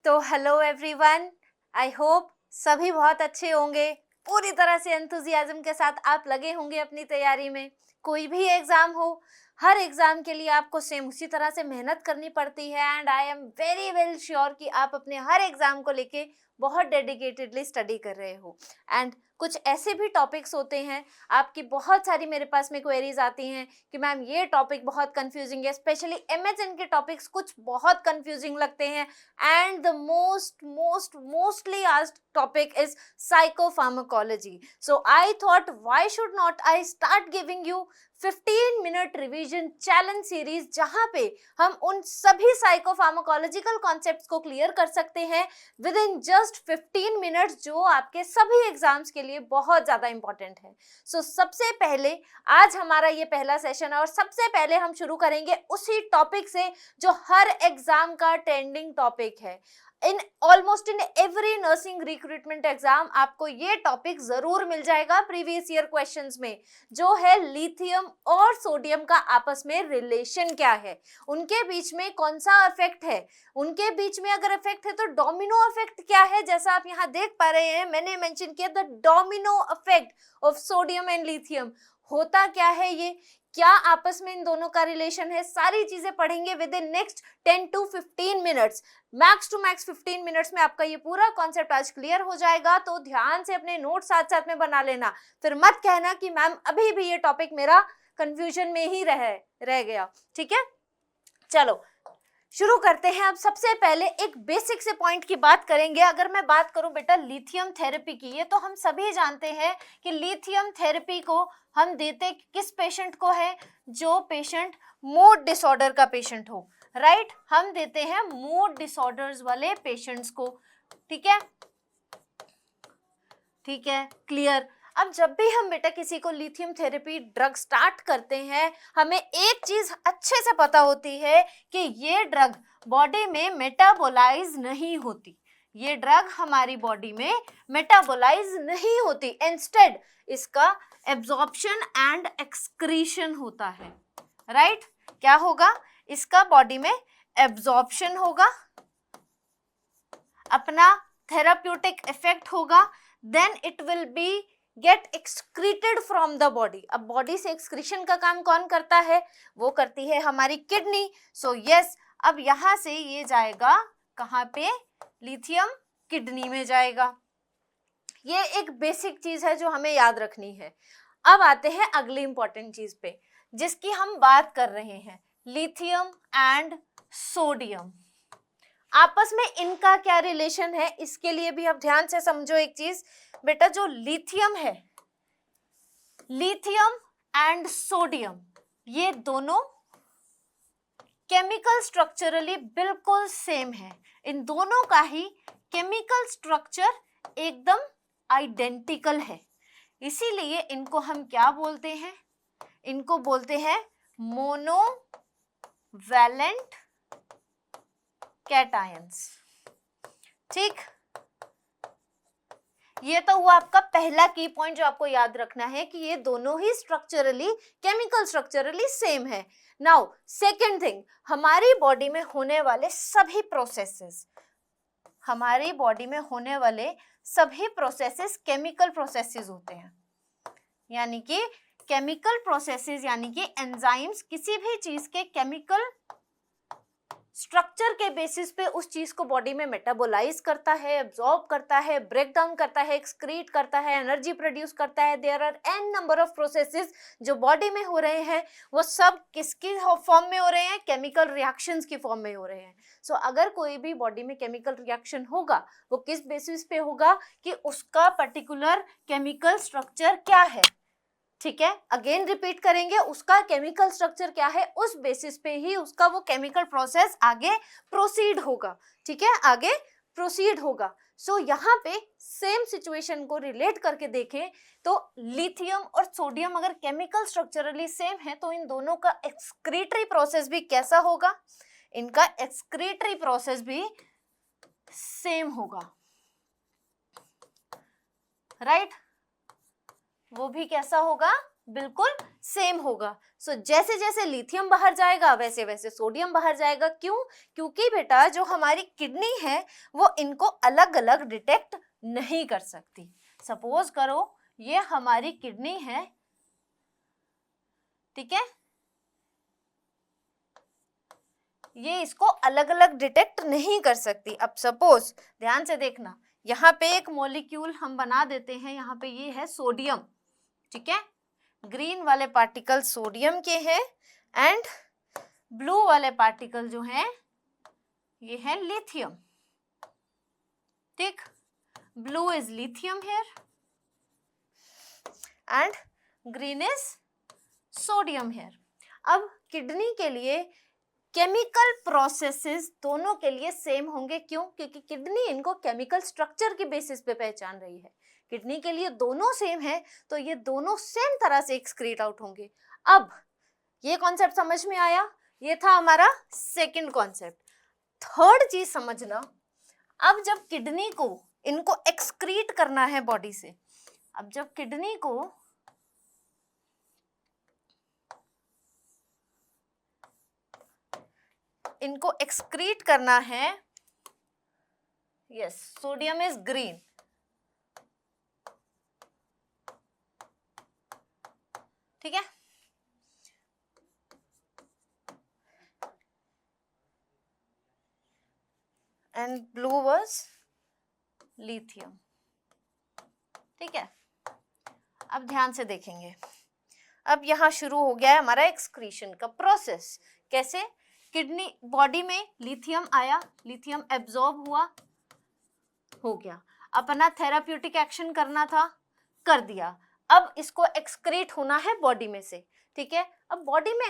तो hello everyone, I hope सभी बहुत अच्छे होंगे। पूरी तरह से एंथुजियाज्म के साथ आप लगे होंगे अपनी तैयारी में। कोई भी एग्जाम हो, हर एग्जाम के लिए आपको सेम उसी तरह से मेहनत करनी पड़ती है and I am very well sure कि आप अपने हर एग्जाम को लेके बहुत डेडिकेटेडली स्टडी कर रहे हो। एंड कुछ ऐसे भी टॉपिक्स होते हैं, आपकी बहुत सारी मेरे पास में क्वेरीज आती हैं कि मैम ये टॉपिक बहुत कंफ्यूजिंग है, स्पेशली एमएचएन के टॉपिक्स कुछ बहुत कंफ्यूजिंग लगते हैं and the mostly asked topic is psychopharmacology. So I thought, why should not I start giving you 15-minute revision challenge series जहां पे हम उन सभी साइकोफार्माकोलॉजिकल कॉन्सेप्ट्स को क्लियर कर सकते हैं विद इन जस्ट 15 मिनट्स, जो आपके सभी एग्जाम्स के लिए बहुत ज्यादा इंपॉर्टेंट है। सो सबसे पहले आज हमारा ये पहला सेशन है और सबसे पहले हम शुरू करेंगे उसी टॉपिक से जो हर एग्जाम का ट्रेंडिंग टॉपिक है। Almost in every nursing recruitment exam आपको ये टॉपिक जरूर मिल जाएगा प्रीवियस ईयर क्वेश्चंस में, जो है लिथियम और सोडियम का आपस में रिलेशन क्या है, उनके बीच में कौन सा इफेक्ट है, उनके बीच में अगर इफेक्ट है तो डोमिनो इफेक्ट क्या है। जैसा आप यहाँ देख पा रहे हैं, मैंने मेंशन किया the domino effect of sodium and lithium होता क्या है, ये क्या आपस में इन दोनों का रिलेशन है, सारी चीजें पढ़ेंगे with in next 10 to 15 minutes. Max to max 15 minutes में आपका ये पूरा कॉन्सेप्ट आज क्लियर हो जाएगा। तो ध्यान से अपने नोट साथ साथ में बना लेना, फिर मत कहना कि मैम अभी भी ये टॉपिक मेरा कंफ्यूजन में ही रह गया। ठीक है, चलो शुरू करते हैं। अब सबसे पहले एक बेसिक से पॉइंट की बात करेंगे। अगर मैं बात करूं बेटा लिथियम थेरेपी की, ये तो हम सभी जानते हैं कि लिथियम थेरेपी को हम देते किस पेशेंट को है, जो पेशेंट मूड डिसऑर्डर का पेशेंट हो, राइट। हम देते हैं मूड डिसऑर्डर्स वाले पेशेंट्स को। ठीक है, ठीक है, क्लियर। अब जब भी हम बेटा किसी को लिथियम थेरेपी ड्रग स्टार्ट करते हैं, हमें एक चीज अच्छे से पता होती है कि ये ड्रग बॉडी में मेटाबोलाइज नहीं होती, ये ड्रग हमारी बॉडी में मेटाबोलाइज नहीं होती, इंस्टेड इसका एब्जॉर्प्शन एंड एक्सक्रीशन होता है, राइट। क्या होगा, इसका बॉडी में एब्जॉर्प्शन होगा, अपना थेराप्यूटिक इफेक्ट होगा, then it will be get excreted from the body. अब बॉडी से एक्सक्रीशन का काम कौन करता है, वो करती है हमारी किडनी। सो यस, अब यहां से ये जाएगा कहां पे, लिथियम किडनी में जाएगा। ये एक बेसिक चीज है जो हमें याद रखनी है। अब आते हैं अगली इंपॉर्टेंट चीज पे जिसकी हम बात कर रहे हैं, लिथियम एंड सोडियम, आपस में इनका क्या रिलेशन है। इसके लिए भी आप ध्यान से समझो एक चीज बेटा, जो लिथियम है, लिथियम एंड सोडियम, ये दोनों केमिकल स्ट्रक्चरली बिल्कुल सेम है। इन दोनों का ही केमिकल स्ट्रक्चर एकदम आइडेंटिकल है, इसीलिए इनको हम क्या बोलते हैं, इनको बोलते हैं मोनोवैलेंट कैटायंस। ठीक, ये तो हुआ आपका पहला की पॉइंट जो आपको याद रखना है कि ये दोनों ही स्ट्रक्चरली, केमिकल स्ट्रक्चरली सेम है। नाउ सेकंड थिंग, हमारी बॉडी में होने वाले सभी प्रोसेसेस, हमारी बॉडी में होने वाले सभी प्रोसेसेस केमिकल प्रोसेसेस होते हैं, यानी कि केमिकल प्रोसेसेस यानी कि एंजाइम्स किसी भी चीज के केमिकल स्ट्रक्चर के बेसिस पे उस चीज को बॉडी में मेटाबोलाइज करता है, एब्जॉर्ब करता है, ब्रेक डाउन करता है, एक्सक्रीट करता है, एनर्जी प्रोड्यूस करता है। There are an number of processes जो बॉडी में हो रहे हैं, वो सब किसकी फॉर्म में हो रहे हैं, केमिकल रिएक्शंस की फॉर्म में हो रहे हैं। सो अगर कोई भी बॉडी में केमिकल रिएक्शन होगा, वो किस बेसिस पे होगा कि उसका पर्टिकुलर केमिकल स्ट्रक्चर क्या है। ठीक है, अगेन रिपीट करेंगे, उसका केमिकल स्ट्रक्चर क्या है, उस बेसिस पे ही उसका वो केमिकल प्रोसेस आगे प्रोसीड होगा। ठीक है, आगे प्रोसीड होगा। सो यहाँ पे सेम सिचुएशन को रिलेट करके देखें तो लिथियम और सोडियम अगर केमिकल स्ट्रक्चरली सेम है तो इन दोनों का एक्सक्रीटरी प्रोसेस भी कैसा होगा, इनका एक्सक्रीटरी प्रोसेस भी सेम होगा, राइट। वो भी कैसा होगा, बिल्कुल सेम होगा। सो जैसे जैसे लिथियम बाहर जाएगा वैसे वैसे सोडियम बाहर जाएगा। क्यों? क्योंकि बेटा जो हमारी किडनी है वो इनको अलग अलग डिटेक्ट नहीं कर सकती। सपोज करो ये हमारी किडनी है, ठीक है, ये इसको अलग अलग डिटेक्ट नहीं कर सकती। अब सपोज ध्यान से देखना, यहाँ पे एक मॉलिक्यूल हम बना देते हैं, यहाँ पे ये है सोडियम, ठीक है, ग्रीन वाले पार्टिकल सोडियम के हैं एंड ब्लू वाले पार्टिकल जो हैं ये है लिथियम, ठीक, blue is lithium here and green is sodium here. अब किडनी के लिए केमिकल प्रोसेसेस दोनों के लिए सेम होंगे। क्यों? क्योंकि किडनी इनको केमिकल स्ट्रक्चर की बेसिस पे पहचान रही है। किडनी के लिए दोनों सेम है तो ये दोनों सेम तरह से एक्सक्रीट आउट होंगे। अब ये कॉन्सेप्ट समझ में आया, ये था हमारा सेकंड कॉन्सेप्ट। थर्ड चीज समझना, अब जब किडनी को इनको एक्सक्रीट करना है बॉडी से, अब जब किडनी को इनको एक्सक्रीट करना है, यस, सोडियम इज ग्रीन, ठीक है, एंड ब्लू वाज लिथियम, ठीक है। अब ध्यान से देखेंगे, अब यहां शुरू हो गया है हमारा एक्सक्रीशन का प्रोसेस। कैसे? किडनी बॉडी में लिथियम आया, लिथियम एब्जॉर्ब हुआ, हो गया, अपना थेराप्यूटिक एक्शन करना था, कर दिया। अब इसको एक्सक्रीट होना है बॉडी में से, ठीक है। अब बॉडी में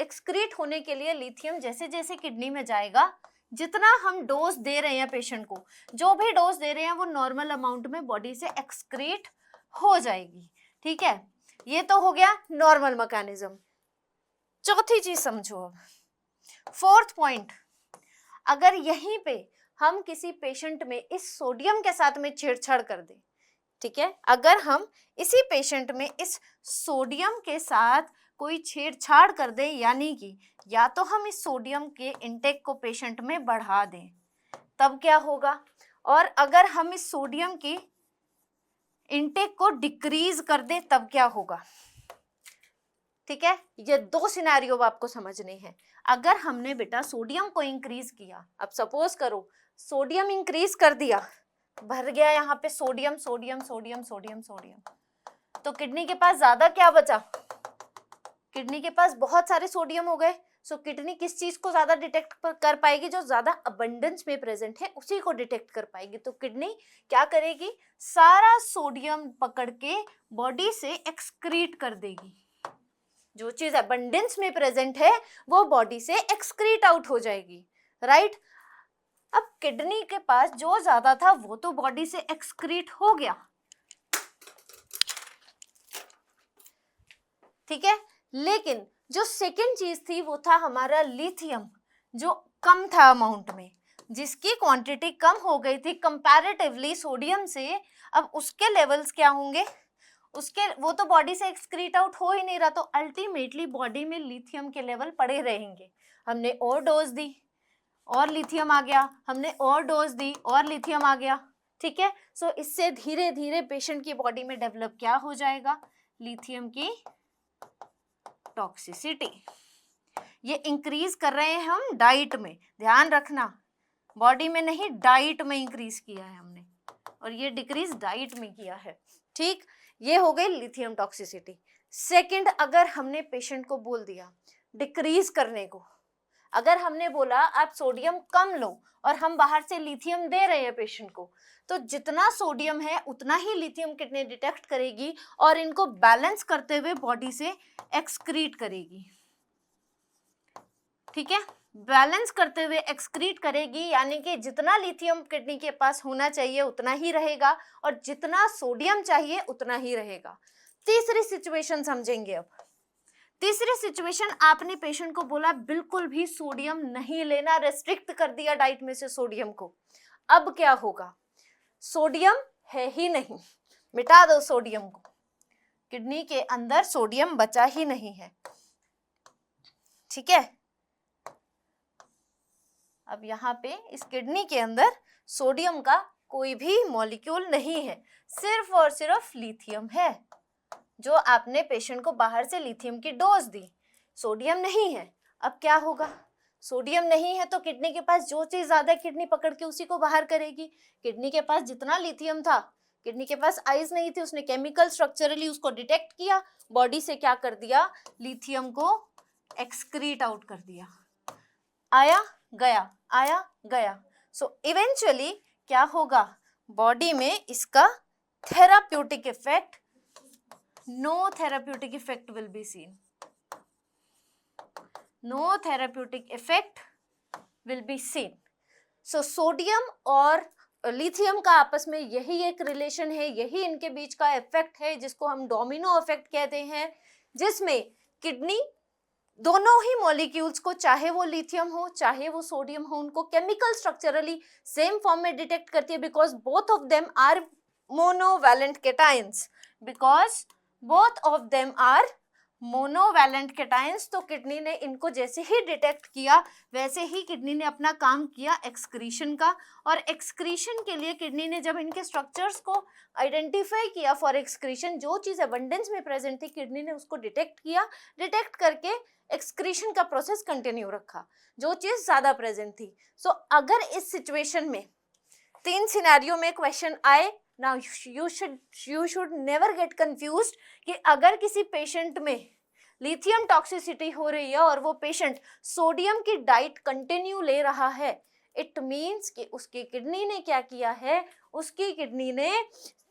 एक्सक्रीट होने के लिए लिथियम जैसे जैसे किडनी में जाएगा, जितना हम डोज दे रहे हैं पेशेंट को, जो भी डोज दे रहे हैं वो नॉर्मल अमाउंट में बॉडी से एक्सक्रीट हो जाएगी, ठीक है। ये तो हो गया नॉर्मल मैकेनिज्म। चौथी चीज समझो अब, फोर्थ पॉइंट, अगर यहीं पे हम किसी पेशेंट में इस सोडियम के साथ में छेड़छाड़ कर दें, ठीक है, अगर हम इसी पेशेंट में इस सोडियम के साथ कोई छेड़छाड़ कर दें, यानी कि या तो हम इस सोडियम के इनटेक को पेशेंट में बढ़ा दें, तब क्या होगा, और अगर हम इस सोडियम की इनटेक को डिक्रीज कर दें तब क्या होगा, ठीक है। ये दो सिनेरियो आपको समझने हैं। अगर हमने बेटा सोडियम को इंक्रीज किया, अब सपोज करो सोडियम इंक्रीज कर दिया, भर गया यहाँ पे sodium sodium sodium sodium sodium, तो किडनी के पास ज्यादा क्या बचा, किडनी के पास बहुत सारे सोडियम हो गए। सो किडनी किस चीज को ज्यादा डिटेक्ट कर पाएगी, जो ज्यादा अबंडेंस में प्रेजेंट है उसी को डिटेक्ट कर पाएगी। तो किडनी क्या करेगी, सारा सोडियम पकड़ के बॉडी से एक्सक्रीट कर देगी, जो चीज अबंडेंस में प्रेजेंट है वो बॉडी से एक्सक्रीट आउट हो जाएगी, राइट। अब किडनी के पास जो ज्यादा था वो तो बॉडी से एक्सक्रीट हो गया, ठीक है, लेकिन जो सेकंड चीज थी वो था हमारा लिथियम, जो कम था अमाउंट में, जिसकी क्वांटिटी कम हो गई थी कंपैरेटिवली सोडियम से। अब उसके लेवल्स क्या होंगे, उसके वो तो बॉडी से एक्सक्रीट आउट हो ही नहीं रहा, तो अल्टीमेटली बॉडी में लिथियम के लेवल पड़े रहेंगे। हमने और डोज दी और लिथियम आ गया, हमने और डोज दी और लिथियम आ गया, ठीक है। सो इससे धीरे धीरे पेशेंट की बॉडी में डेवलप क्या हो जाएगा, लिथियम की टॉक्सिसिटी। ये इंक्रीज कर रहे हैं हम डाइट में, ध्यान रखना, बॉडी में नहीं डाइट में इंक्रीज किया है हमने, और ये डिक्रीज डाइट में किया है, ठीक। ये हो गई लिथियम टॉक्सिसिटी। सेकंड, अगर हमने पेशेंट को बोल दिया डिक्रीज करने को, अगर हमने बोला आप सोडियम कम लो और हम बाहर से लिथियम दे रहे हैं पेशेंट को, तो जितना सोडियम है उतना ही लिथियम किडनी डिटेक्ट करेगी और इनको बैलेंस करते हुए बॉडी से एक्सक्रीट करेगी, ठीक है। बैलेंस करते हुए एक्सक्रीट करेगी, यानी कि जितना लिथियम किडनी के पास होना चाहिए उतना ही रहेगा और जितना सोडियम चाहिए उतना ही रहेगा। तीसरी सिचुएशन समझेंगे अब। तीसरी सिचुएशन, आपने पेशेंट को बोला बिल्कुल भी सोडियम नहीं लेना, रेस्ट्रिक्ट कर दिया डाइट में से सोडियम को। अब क्या होगा, सोडियम है ही नहीं, मिटा दो सोडियम को, किडनी के अंदर सोडियम बचा ही नहीं है, ठीक है। अब यहाँ पे इस किडनी के अंदर सोडियम का कोई भी मॉलिक्यूल नहीं है, सिर्फ और सिर्फ लिथियम है। जो आपने पेशेंट को बाहर से लिथियम की डोज दी, सोडियम नहीं है। अब क्या होगा, सोडियम नहीं है तो किडनी के पास जो चीज ज्यादा किडनी पकड़ के उसी को बाहर करेगी। किडनी के पास जितना लिथियम था, किडनी के पास आइज नहीं थी, उसने केमिकल स्ट्रक्चरली उसको डिटेक्ट किया, बॉडी से क्या कर दिया, लिथियम को एक्सक्रीट आउट कर दिया। आया गया, आया गया। सो इवेंचुअली क्या होगा, बॉडी में इसका therapeutic effect, no therapeutic effect will be seen, no therapeutic effect will be seen. So sodium और लिथियम का आपस में यही एक रिलेशन है, यही इनके बीच का इफेक्ट है जिसको हम डोमिनो इफेक्ट कहते हैं, जिसमें किडनी दोनों ही मॉलिक्यूल्स को, चाहे वो लिथियम हो चाहे वो सोडियम हो, उनको केमिकल स्ट्रक्चरली सेम फॉर्म में डिटेक्ट करती है, because both of them are monovalent cations, because both of them are monovalent cations. तो किडनी ने इनको जैसे ही डिटेक्ट किया वैसे ही किडनी ने अपना काम किया एक्सक्रीशन का, और एक्सक्रीशन के लिए किडनी ने जब इनके स्ट्रक्चर्स को आइडेंटिफाई किया फॉर एक्सक्रीशन, जो चीज़ अबंडेंस में प्रेजेंट थी किडनी ने उसको डिटेक्ट किया, डिटेक्ट करके एक्सक्रीशन का प्रोसेस कंटिन्यू रखा, जो चीज़ ज़्यादा प्रेजेंट थी। सो अगर इस सिचुएशन में 3 सिनेरियो में क्वेश्चन आए, now you should never get confused कि अगर किसी पेशेंट में लिथियम टॉक्सिसिटी हो रही है और वो पेशेंट सोडियम की डाइट कंटिन्यू ले रहा है, इट मीन्स कि उसकी किडनी ने क्या किया है, उसकी किडनी ने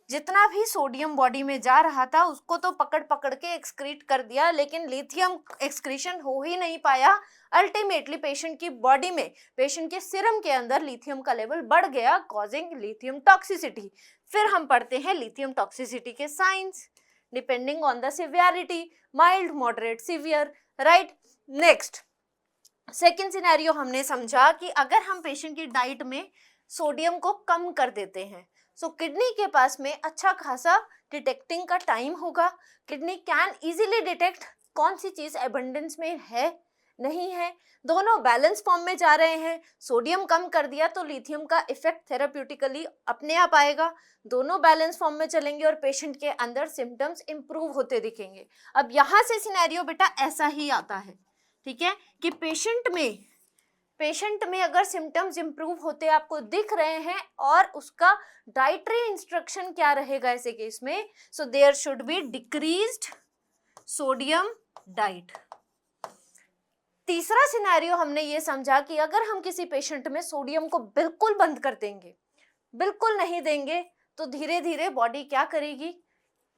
जितना भी सोडियम बॉडी में जा रहा था उसको तो पकड़ पकड़ के एक्सक्रीट कर दिया, लेकिन लिथियम एक्सक्रीशन हो ही नहीं पाया। अल्टीमेटली पेशेंट की बॉडी में, पेशेंट के सीरम के अंदर लिथियम का लेवल बढ़ गया, कॉजिंग लिथियम टॉक्सिसिटी। फिर हम पढ़ते हैं लिथियम टॉक्सिसिटी के science depending on the severity, mild, moderate, severe, right. Next second scenario हमने समझा कि अगर हम पेशेंट की डाइट में सोडियम को कम कर देते हैं, सो किडनी के पास में अच्छा खासा डिटेक्टिंग का टाइम होगा, किडनी कैन इजीली डिटेक्ट कौन सी चीज एबंडेंस में है, नहीं है, दोनों बैलेंस फॉर्म में जा रहे हैं। सोडियम कम कर दिया तो लिथियम का इफेक्ट थेराप्यूटिकली अपने आप आएगा, दोनों बैलेंस फॉर्म में चलेंगे और पेशेंट के अंदर सिम्टम्स इंप्रूव होते दिखेंगे। अब यहाँ से सिनेरियो बेटा ऐसा ही आता है, ठीक है, कि पेशेंट में अगर सिम्टम्स इंप्रूव होते आपको दिख रहे हैं और उसका डाइटरी इंस्ट्रक्शन क्या रहेगा ऐसे केस में, so there should be decreased sodium diet. तीसरा सिनेरियो हमने ये समझा कि अगर हम किसी पेशेंट में सोडियम को बिल्कुल बंद कर देंगे, बिल्कुल नहीं देंगे, तो धीरे धीरे बॉडी क्या करेगी,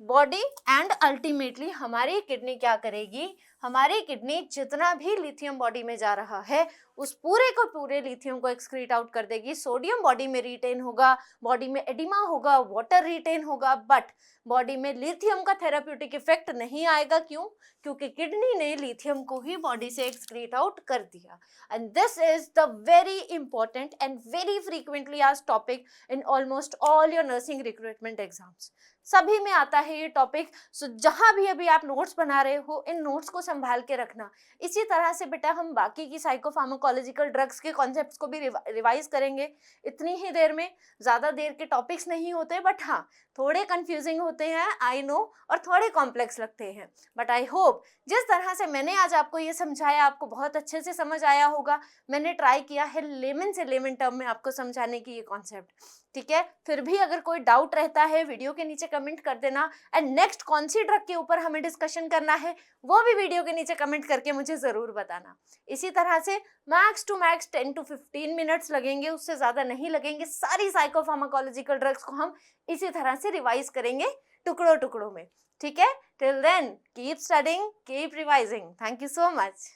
बॉडी एंड अल्टीमेटली हमारी किडनी क्या करेगी, हमारी किडनी जितना भी लिथियम बॉडी में जा रहा है उस पूरे को पूरे लिथियम को एक्सक्रीट आउट कर देगी। सोडियम बॉडी में रिटेन होगा, बॉडी में एडिमा होगा, वाटर रिटेन होगा, बट बॉडी में लिथियम का थेराप्यूटिक इफेक्ट नहीं आएगा। क्यों? क्योंकि किडनी ने लिथियम को ही बॉडी से एक्सक्रीट आउट कर दिया। And this is the very important and very frequently asked topic in almost all your nursing recruitment exams. सभी में आता है ये टॉपिक। सो जहां भी अभी आप नोट्स बना रहे हो, इन नोट्स को संभाल के रखना। इसी तरह से बेटा हम बाकी की साइकोफार्माकोलॉजिकल ड्रग्स के कॉन्सेप्ट्स को भी रिवाइज करेंगे इतनी ही देर में। ज़्यादा देर के टॉपिक्स नहीं होते, बट हाँ थोड़े कंफ्यूजिंग होते हैं, आई नो, और थोड़े कॉम्प्लेक्स लगते हैं, बट आई होप जिस तरह से मैंने आज आपको ये समझाया आपको बहुत अच्छे से समझ आया होगा। मैंने ट्राई किया है लेमन से लेमन टर्म में आपको समझाने की ये कॉन्सेप्ट, ठीक है। फिर भी अगर कोई डाउट रहता है वीडियो के नीचे कमेंट कर देना, एंड नेक्स्ट कौन सी ड्रग के ऊपर हमें डिस्कशन करना है वो भी वीडियो के नीचे कमेंट करके मुझे ज़रूर बताना। इसी तरह से max to max 10 to 15 minutes लगेंगे, उससे ज़्यादा नहीं लगेंगे। सारी साइकोफार्माकोलॉजिकल ड्रग्स को हम इसी तरह से रिवाइज करेंगे टुकड़ों टुकड़ों में, ठीक है। Till then keep studying, keep revising. Thank you so much.